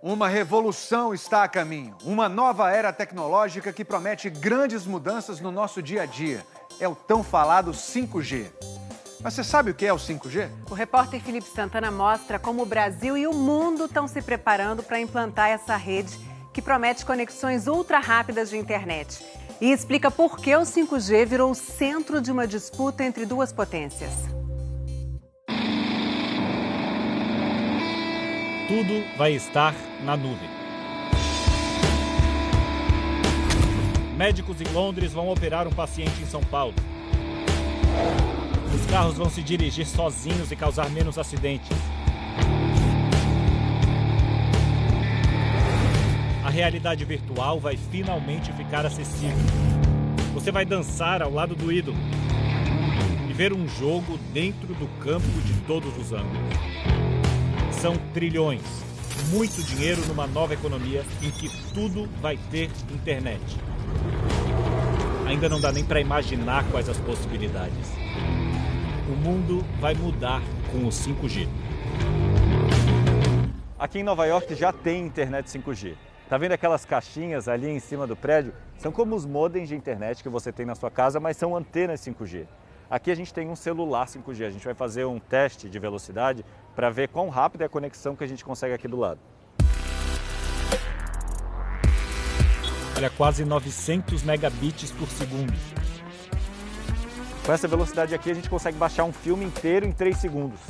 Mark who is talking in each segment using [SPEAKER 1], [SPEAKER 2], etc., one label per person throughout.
[SPEAKER 1] Uma revolução está a caminho. Uma nova era tecnológica que promete grandes mudanças no nosso dia a dia. É o tão falado 5G. Mas você sabe o que é o 5G?
[SPEAKER 2] O repórter Felipe Santana mostra como o Brasil e o mundo estão se preparando para implantar essa rede que promete conexões ultra rápidas de internet. E explica por que o 5G virou o centro de uma disputa entre duas potências.
[SPEAKER 3] Tudo vai estar na nuvem. Médicos em Londres vão operar um paciente em São Paulo. Os carros vão se dirigir sozinhos e causar menos acidentes. A realidade virtual vai finalmente ficar acessível. Você vai dançar ao lado do ídolo e ver um jogo dentro do campo de todos os ângulos. São trilhões, muito dinheiro numa nova economia em que tudo vai ter internet. Ainda não dá nem para imaginar quais as possibilidades. O mundo vai mudar com o 5G.
[SPEAKER 4] Aqui em Nova York já tem internet 5G. Tá vendo aquelas caixinhas ali em cima do prédio? São como os modems de internet que você tem na sua casa, mas são antenas 5G. Aqui a gente tem um celular 5G. A gente vai fazer um teste de velocidade para ver quão rápida é a conexão que a gente consegue aqui do lado.
[SPEAKER 3] Olha, quase 900 megabits por segundo.
[SPEAKER 4] Com essa velocidade aqui a gente consegue baixar um filme inteiro em 3 segundos.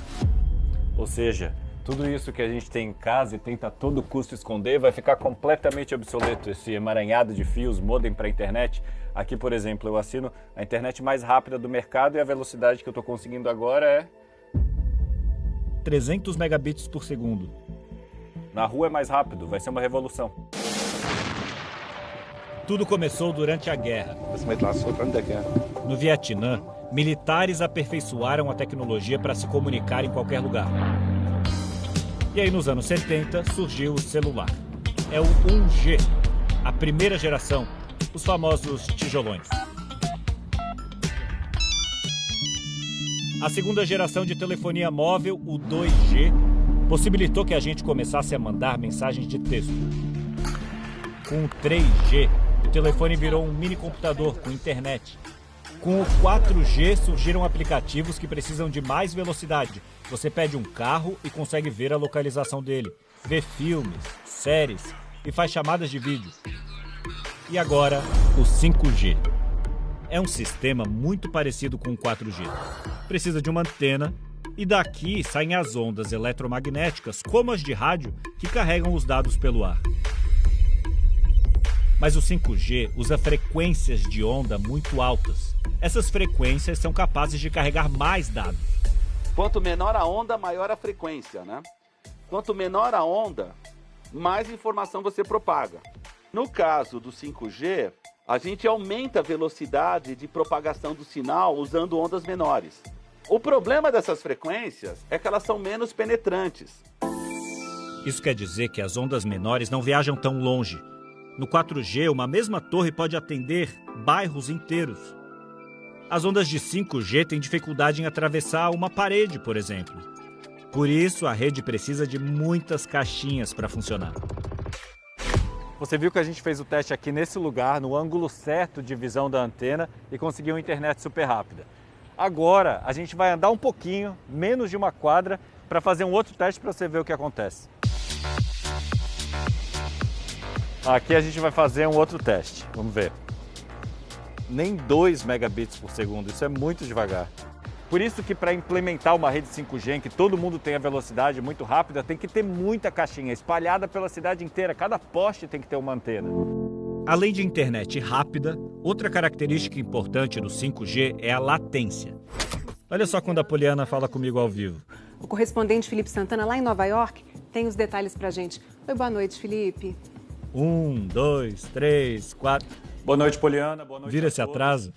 [SPEAKER 4] Ou seja, tudo isso que a gente tem em casa e tenta a todo custo esconder vai ficar completamente obsoleto. Esse emaranhado de fios, modem para a internet. Aqui, por exemplo, eu assino a internet mais rápida do mercado e a velocidade que eu estou conseguindo agora é
[SPEAKER 3] 300 megabits por segundo.
[SPEAKER 4] Na rua é mais rápido, vai ser uma revolução.
[SPEAKER 3] Tudo começou durante a guerra. No Vietnã, militares aperfeiçoaram a tecnologia para se comunicar em qualquer lugar. E aí, nos anos 70, surgiu o celular. É o 1G, a primeira geração, os famosos tijolões. A segunda geração de telefonia móvel, o 2G, possibilitou que a gente começasse a mandar mensagens de texto. Com o 3G, o telefone virou um mini computador com internet. Com o 4G surgiram aplicativos que precisam de mais velocidade. Você pede um carro e consegue ver a localização dele, vê filmes, séries e faz chamadas de vídeo. E agora, o 5G. É um sistema muito parecido com o 4G. Precisa de uma antena e daqui saem as ondas eletromagnéticas, como as de rádio, que carregam os dados pelo ar. Mas o 5G usa frequências de onda muito altas. Essas frequências são capazes de carregar mais dados.
[SPEAKER 5] Quanto menor a onda, maior a frequência, né? Quanto menor a onda, mais informação você propaga. No caso do 5G, a gente aumenta a velocidade de propagação do sinal usando ondas menores. O problema dessas frequências é que elas são menos penetrantes.
[SPEAKER 3] Isso quer dizer que as ondas menores não viajam tão longe. No 4G, uma mesma torre pode atender bairros inteiros. As ondas de 5G têm dificuldade em atravessar uma parede, por exemplo. Por isso, a rede precisa de muitas caixinhas para funcionar.
[SPEAKER 4] Você viu que a gente fez o teste aqui nesse lugar, no ângulo certo de visão da antena e conseguiu uma internet super rápida. Agora, a gente vai andar um pouquinho, menos de uma quadra, para fazer um outro teste para você ver o que acontece. Aqui a gente vai fazer um outro teste, vamos ver. Nem 2 megabits por segundo, isso é muito devagar. Por isso que para implementar uma rede 5G em que todo mundo tenha velocidade muito rápida, tem que ter muita caixinha espalhada pela cidade inteira. Cada poste tem que ter uma antena.
[SPEAKER 3] Além de internet rápida, outra característica importante do 5G é a latência. Olha só quando a Poliana fala comigo ao vivo.
[SPEAKER 2] O correspondente Felipe Santana, lá em Nova York, tem os detalhes pra gente. Oi, boa noite, Felipe.
[SPEAKER 3] 1, 2, 3, 4...
[SPEAKER 4] Boa noite, Poliana. Boa noite.
[SPEAKER 3] Vira esse atraso.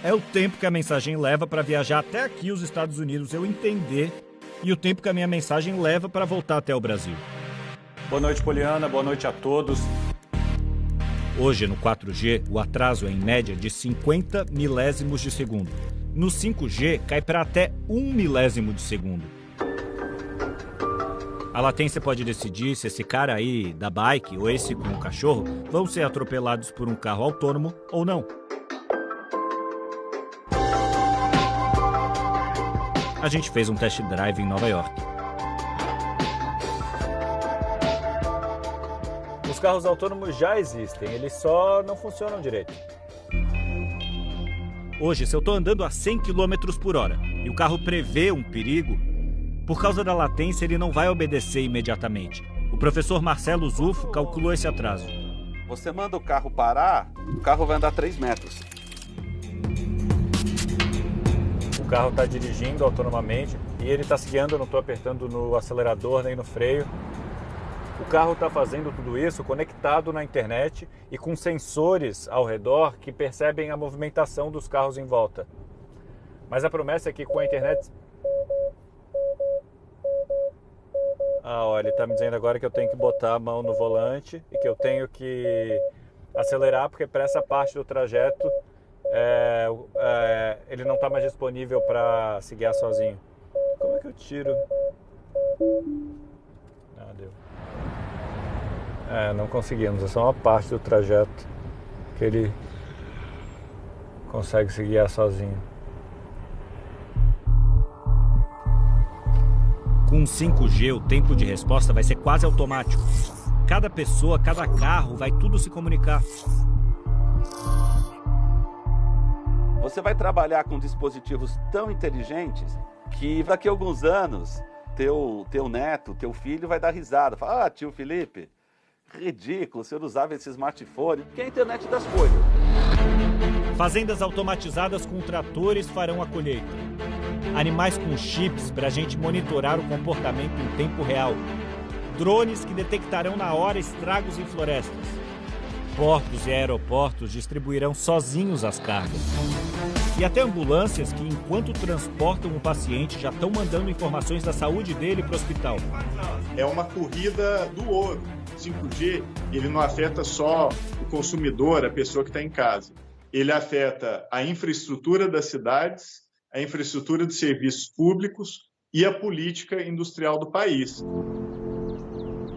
[SPEAKER 3] É o tempo que a mensagem leva para viajar até aqui os Estados Unidos, eu entender, e o tempo que a minha mensagem leva para voltar até o Brasil.
[SPEAKER 4] Boa noite, Poliana. Boa noite a todos.
[SPEAKER 3] Hoje, no 4G, o atraso é em média de 50 milésimos de segundo. No 5G, cai para até 1 milésimo de segundo. A latência pode decidir se esse cara aí da bike ou esse com o cachorro vão ser atropelados por um carro autônomo ou não. A gente fez um test drive em Nova York.
[SPEAKER 4] Os carros autônomos já existem, eles só não funcionam direito.
[SPEAKER 3] Hoje, se eu estou andando a 100 km por hora e o carro prevê um perigo, por causa da latência ele não vai obedecer imediatamente. O professor Marcelo Zufo calculou esse atraso.
[SPEAKER 5] Você manda o carro parar, o carro vai andar 3 metros.
[SPEAKER 4] O carro está dirigindo autonomamente e ele está se guiando, eu não estou apertando no acelerador nem no freio. O carro está fazendo tudo isso conectado na internet e com sensores ao redor que percebem a movimentação dos carros em volta. Mas a promessa é que com a internet... Olha, ele está me dizendo agora que eu tenho que botar a mão no volante e que eu tenho que acelerar, porque para essa parte do trajeto ele não está mais disponível para se guiar sozinho. Como é que eu tiro? Deu. Não conseguimos, é só uma parte do trajeto que ele consegue se guiar sozinho.
[SPEAKER 3] Com 5G, o tempo de resposta vai ser quase automático. Cada pessoa, cada carro, vai tudo se comunicar.
[SPEAKER 5] Você vai trabalhar com dispositivos tão inteligentes que daqui a alguns anos teu neto, teu filho vai dar risada. Fala, tio Felipe, ridículo, o senhor usava esse smartphone, que é a internet das coisas.
[SPEAKER 3] Fazendas automatizadas com tratores farão a colheita. Animais com chips para a gente monitorar o comportamento em tempo real. Drones que detectarão na hora estragos em florestas. Portos e aeroportos distribuirão sozinhos as cargas. E até ambulâncias que, enquanto transportam o paciente, já estão mandando informações da saúde dele para o hospital.
[SPEAKER 6] É uma corrida do ouro. 5G, ele não afeta só o consumidor, a pessoa que está em casa. Ele afeta a infraestrutura das cidades, a infraestrutura de serviços públicos e a política industrial do país.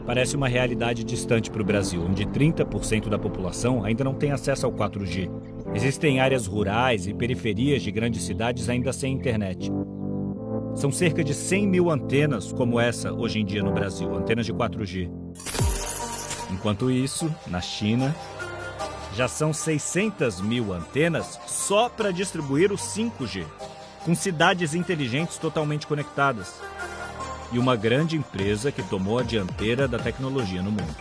[SPEAKER 3] Parece uma realidade distante para o Brasil, onde 30% da população ainda não tem acesso ao 4G. Existem áreas rurais e periferias de grandes cidades ainda sem internet. São cerca de 100 mil antenas como essa hoje em dia no Brasil, antenas de 4G. Enquanto isso, na China, já são 600 mil antenas só para distribuir o 5G, com cidades inteligentes totalmente conectadas. E uma grande empresa que tomou a dianteira da tecnologia no mundo.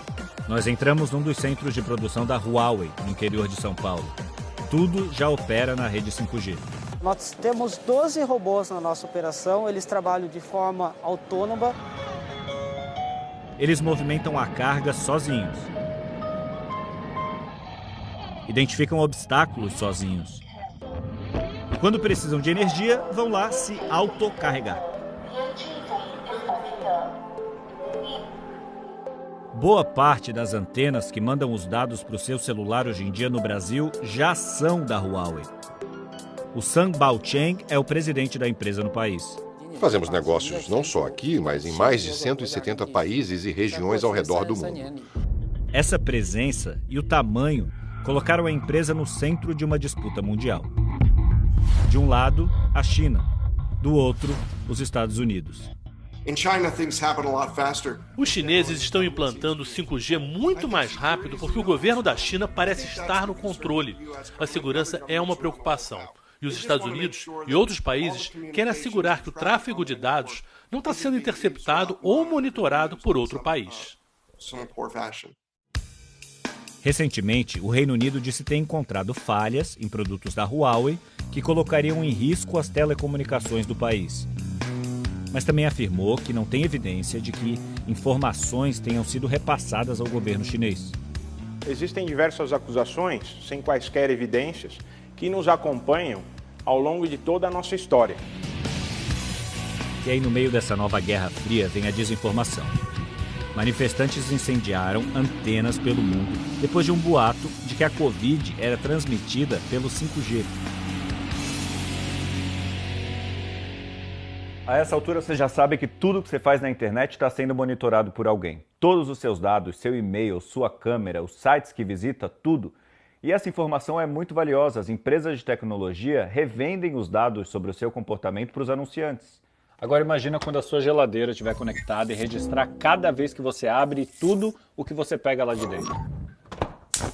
[SPEAKER 3] Nós entramos num dos centros de produção da Huawei, no interior de São Paulo. Tudo já opera na rede 5G.
[SPEAKER 7] Nós temos 12 robôs na nossa operação, eles trabalham de forma autônoma.
[SPEAKER 3] Eles movimentam a carga sozinhos. Identificam obstáculos sozinhos. E quando precisam de energia, vão lá se autocarregar. Boa parte das antenas que mandam os dados para o seu celular hoje em dia no Brasil já são da Huawei. O Sang Baocheng é o presidente da empresa no país.
[SPEAKER 8] Fazemos negócios não só aqui, mas em mais de 170 países e regiões ao redor do mundo.
[SPEAKER 3] Essa presença e o tamanho colocaram a empresa no centro de uma disputa mundial. De um lado, a China. Do outro, os Estados Unidos.
[SPEAKER 9] Os chineses estão implantando 5G muito mais rápido porque o governo da China parece estar no controle. A segurança é uma preocupação. E os Estados Unidos e outros países querem assegurar que o tráfego de dados não está sendo interceptado ou monitorado por outro país.
[SPEAKER 3] Recentemente, o Reino Unido disse ter encontrado falhas em produtos da Huawei que colocariam em risco as telecomunicações do país. Mas também afirmou que não tem evidência de que informações tenham sido repassadas ao governo chinês.
[SPEAKER 10] Existem diversas acusações, sem quaisquer evidências, que nos acompanham ao longo de toda a nossa história.
[SPEAKER 3] E aí, no meio dessa nova Guerra Fria, vem a desinformação. Manifestantes incendiaram antenas pelo mundo depois de um boato de que a Covid era transmitida pelo 5G.
[SPEAKER 4] A essa altura você já sabe que tudo que você faz na internet está sendo monitorado por alguém. Todos os seus dados, seu e-mail, sua câmera, os sites que visita, tudo. E essa informação é muito valiosa. As empresas de tecnologia revendem os dados sobre o seu comportamento para os anunciantes. Agora imagina quando a sua geladeira estiver conectada e registrar cada vez que você abre tudo o que você pega lá de dentro.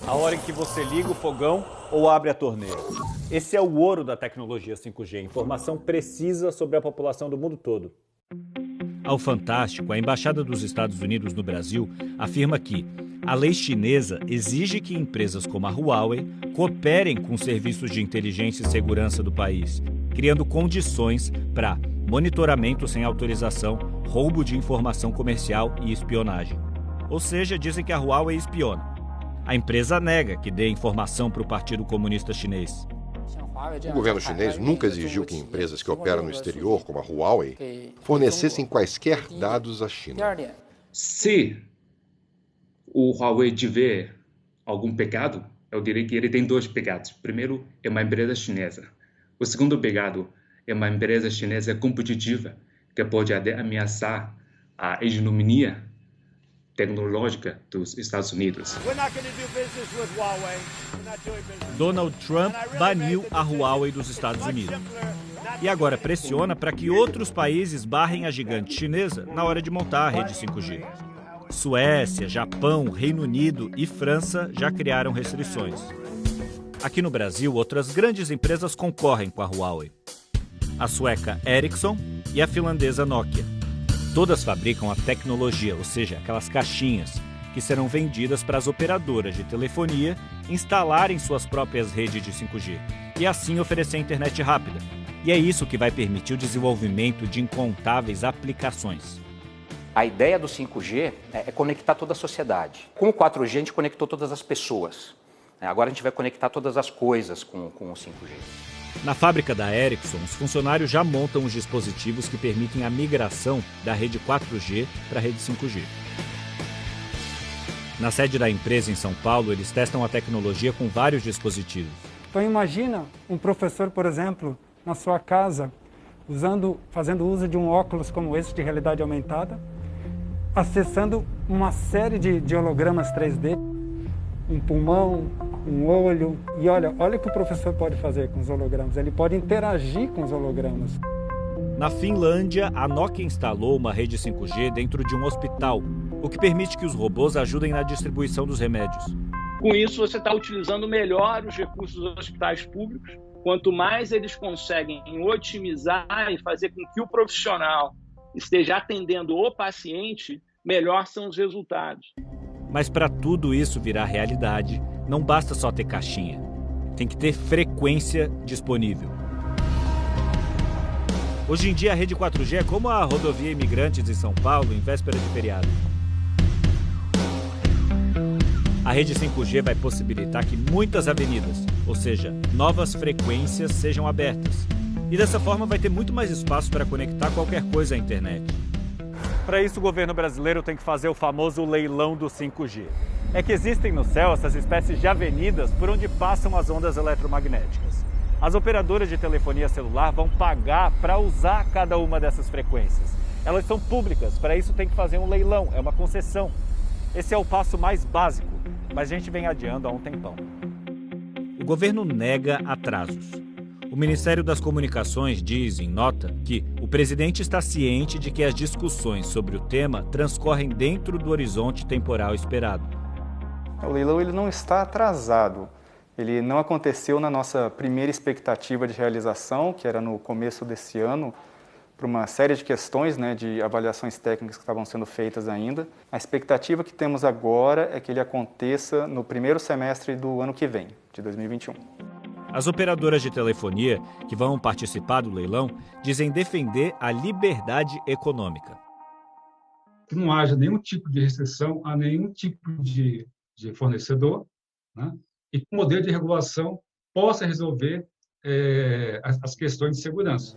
[SPEAKER 4] A hora em que você liga o fogão ou abre a torneira. Esse é o ouro da tecnologia 5G, informação precisa sobre a população do mundo todo.
[SPEAKER 3] Ao Fantástico, a Embaixada dos Estados Unidos no Brasil afirma que a lei chinesa exige que empresas como a Huawei cooperem com serviços de inteligência e segurança do país, criando condições para monitoramento sem autorização, roubo de informação comercial e espionagem. Ou seja, dizem que a Huawei espiona. A empresa nega que dê informação para o Partido Comunista Chinês.
[SPEAKER 8] O governo chinês nunca exigiu que empresas que operam no exterior, como a Huawei, fornecessem quaisquer dados à China.
[SPEAKER 11] Se o Huawei tiver algum pecado, eu diria que ele tem 2 pecados. Primeiro, é uma empresa chinesa. O segundo pecado é uma empresa chinesa competitiva que pode até ameaçar a hegemonia tecnológica dos Estados Unidos.
[SPEAKER 3] Donald Trump baniu a Huawei dos Estados Unidos. E agora pressiona para que outros países barrem a gigante chinesa na hora de montar a rede 5G. Suécia, Japão, Reino Unido e França já criaram restrições. Aqui no Brasil, outras grandes empresas concorrem com a Huawei. A sueca Ericsson e a finlandesa Nokia. Todas fabricam a tecnologia, ou seja, aquelas caixinhas, que serão vendidas para as operadoras de telefonia instalarem suas próprias redes de 5G e assim oferecer internet rápida. E é isso que vai permitir o desenvolvimento de incontáveis aplicações.
[SPEAKER 12] A ideia do 5G é conectar toda a sociedade. Com o 4G a gente conectou todas as pessoas. Agora a gente vai conectar todas as coisas com o 5G.
[SPEAKER 3] Na fábrica da Ericsson, os funcionários já montam os dispositivos que permitem a migração da rede 4G para a rede 5G. Na sede da empresa em São Paulo, eles testam a tecnologia com vários dispositivos.
[SPEAKER 13] Então imagina um professor, por exemplo, na sua casa, fazendo uso de um óculos como esse de realidade aumentada, acessando uma série de hologramas 3D, um pulmão, um olho. E olha o que o professor pode fazer com os hologramas. Ele pode interagir com os hologramas.
[SPEAKER 3] Na Finlândia, a Nokia instalou uma rede 5G dentro de um hospital, o que permite que os robôs ajudem na distribuição dos remédios.
[SPEAKER 14] Com isso, você está utilizando melhor os recursos dos hospitais públicos. Quanto mais eles conseguem otimizar e fazer com que o profissional esteja atendendo o paciente, melhor são os resultados.
[SPEAKER 3] Mas para tudo isso virar realidade, não basta só ter caixinha. Tem que ter frequência disponível. Hoje em dia a rede 4G é como a rodovia Imigrantes em São Paulo em véspera de feriado. A rede 5G vai possibilitar que muitas avenidas, ou seja, novas frequências, sejam abertas. E dessa forma vai ter muito mais espaço para conectar qualquer coisa à internet.
[SPEAKER 4] Para isso, o governo brasileiro tem que fazer o famoso leilão do 5G. É que existem no céu essas espécies de avenidas por onde passam as ondas eletromagnéticas. As operadoras de telefonia celular vão pagar para usar cada uma dessas frequências. Elas são públicas, para isso tem que fazer um leilão, é uma concessão. Esse é o passo mais básico, mas a gente vem adiando há um tempão.
[SPEAKER 3] O governo nega atrasos. O Ministério das Comunicações diz, em nota, que o presidente está ciente de que as discussões sobre o tema transcorrem dentro do horizonte temporal esperado.
[SPEAKER 15] O leilão ele não está atrasado. Ele não aconteceu na nossa primeira expectativa de realização, que era no começo desse ano, por uma série de questões, de avaliações técnicas que estavam sendo feitas ainda. A expectativa que temos agora é que ele aconteça no primeiro semestre do ano que vem, de 2021.
[SPEAKER 3] As operadoras de telefonia que vão participar do leilão dizem defender a liberdade econômica.
[SPEAKER 16] Que não haja nenhum tipo de restrição a nenhum tipo de fornecedor, e que o modelo de regulação possa resolver as questões de segurança.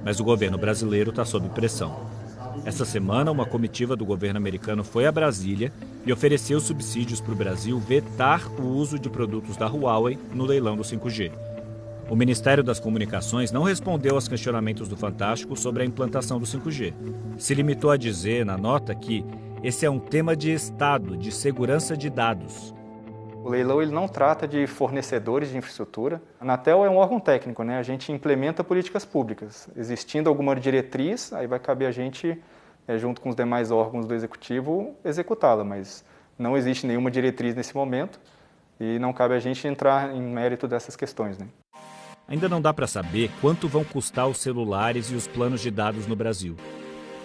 [SPEAKER 3] Mas o governo brasileiro está sob pressão. Essa semana, uma comitiva do governo americano foi a Brasília e ofereceu subsídios para o Brasil vetar o uso de produtos da Huawei no leilão do 5G. O Ministério das Comunicações não respondeu aos questionamentos do Fantástico sobre a implantação do 5G. Se limitou a dizer na nota que esse é um tema de Estado, de segurança de dados.
[SPEAKER 15] O leilão ele não trata de fornecedores de infraestrutura. A Anatel é um órgão técnico, né? A gente implementa políticas públicas. Existindo alguma diretriz, aí vai caber a gente, junto com os demais órgãos do Executivo, executá-la, mas não existe nenhuma diretriz nesse momento e não cabe a gente entrar em mérito dessas questões, né?
[SPEAKER 3] Ainda não dá para saber quanto vão custar os celulares e os planos de dados no Brasil.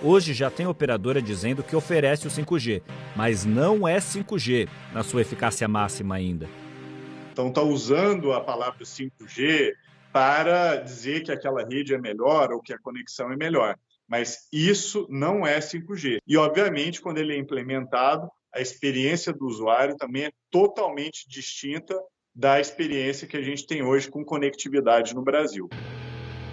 [SPEAKER 3] Hoje já tem operadora dizendo que oferece o 5G, mas não é 5G na sua eficácia máxima ainda.
[SPEAKER 6] Então está usando a palavra 5G para dizer que aquela rede é melhor ou que a conexão é melhor. Mas isso não é 5G. E, obviamente, quando ele é implementado, a experiência do usuário também é totalmente distinta da experiência que a gente tem hoje com conectividade no Brasil.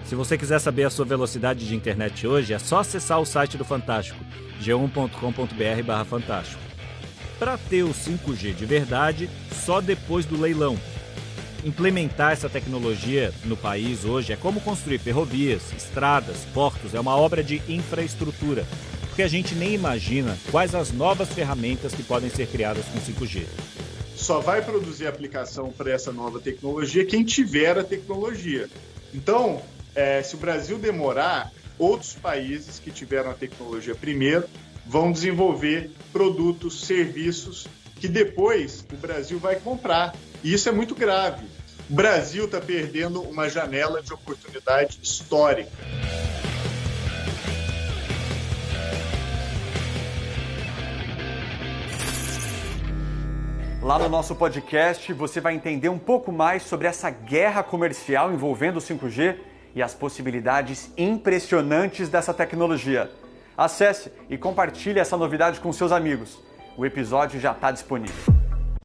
[SPEAKER 3] Se você quiser saber a sua velocidade de internet hoje, é só acessar o site do Fantástico, g1.com.br/fantástico. Para ter o 5G de verdade, só depois do leilão. Implementar essa tecnologia no país hoje é como construir ferrovias, estradas, portos, é uma obra de infraestrutura, porque a gente nem imagina quais as novas ferramentas que podem ser criadas com 5G.
[SPEAKER 6] Só vai produzir aplicação para essa nova tecnologia quem tiver a tecnologia. Então, se o Brasil demorar, outros países que tiveram a tecnologia primeiro vão desenvolver produtos, serviços que depois o Brasil vai comprar. E isso é muito grave. O Brasil está perdendo uma janela de oportunidade histórica.
[SPEAKER 17] Lá no nosso podcast, você vai entender um pouco mais sobre essa guerra comercial envolvendo o 5G e as possibilidades impressionantes dessa tecnologia. Acesse e compartilhe essa novidade com seus amigos. O episódio já está disponível.